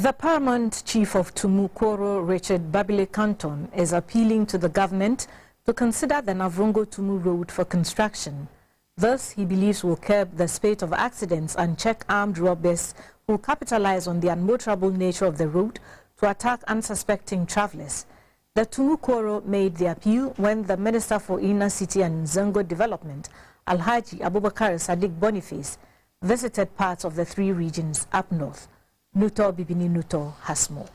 The Paramount Chief of Tumu Kuoro Richard Babile Kanton is appealing to the government to consider the Navrongo-Tumu road for construction. Thus, he believes will curb the spate of accidents and check armed robbers who capitalize on the unmotorable nature of the road to attack unsuspecting travelers. The Tumu Kuoro made the appeal when the Minister for Inner City and Zongo Development, Alhaji Abubakar Saddique Boniface, visited parts of the three regions up north. Nutor Bibini Nutor has more.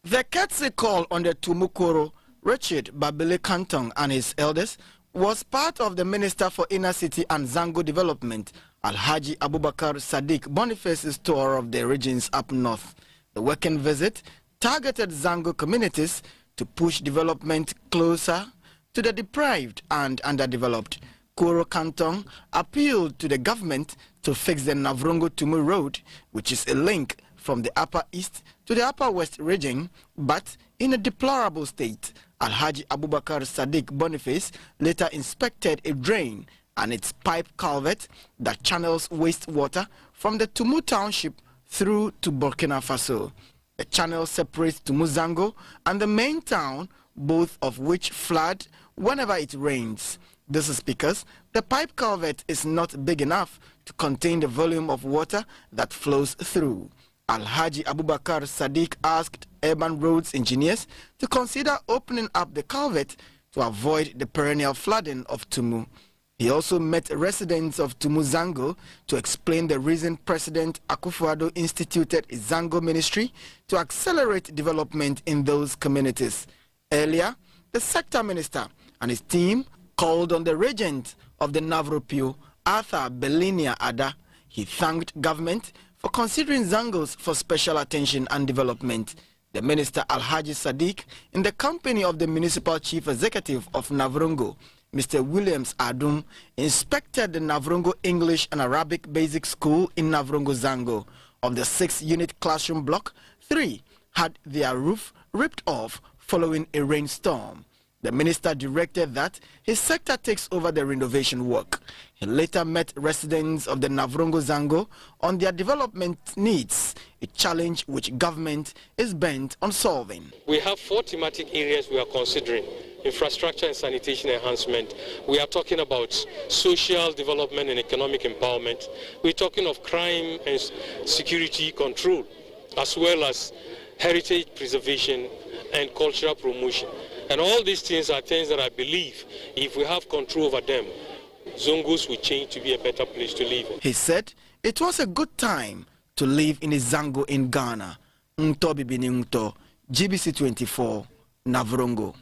The courtesy call on the Tumu Kuoro Richard Babile Kanton and his elders was part of the Minister for Inner City and Zongo Development, Alhaji Abubakar Saddique Boniface's tour of the regions up north. The working visit targeted Zongo communities to push development closer to the deprived and underdeveloped. Kuoro Kanton appealed to the government to fix the Navrongo-Tumu road, which is a link from the Upper East to the Upper West region, but in a deplorable state. Alhaji Abubakar Saddique Boniface later inspected a drain and its pipe culvert that channels wastewater from the Tumu township through to Burkina Faso. The channel separates Tumu Zongo and the main town, both of which flood whenever it rains. This is because the pipe culvert is not big enough to contain the volume of water that flows through. Alhaji Abubakar Saddique asked urban roads engineers to consider opening up the culvert to avoid the perennial flooding of Tumu. He also met residents of Tumu Zongo to explain the reason President Akufo-Addo instituted a Zongo ministry to accelerate development in those communities. Earlier, the sector minister and his team called on the regent of the Navropio, Arthur Belinia Ada. He thanked government for considering Zongos for special attention and development. The minister Alhaji Saddique, in the company of the municipal chief executive of Navrongo, Mr. Williams Adum, inspected the Navrongo English and Arabic Basic School in Navrongo Zongo. Of the 6-unit classroom block, 3 had their roof ripped off following a rainstorm. The minister directed that his sector takes over the renovation work. He later met residents of the Navrongo Zongo on their development needs, a challenge which government is bent on solving. We have 4 thematic areas we are considering: infrastructure and sanitation enhancement. We are talking about social development and economic empowerment. We're talking of crime and security control, as well as heritage preservation and cultural promotion. And all these things are things that I believe, if we have control over them, Zongos will change to be a better place to live in. He said it was a good time to live in a Zongo in Ghana. Nutor Bibini Nutor, GBC 24, Navrongo.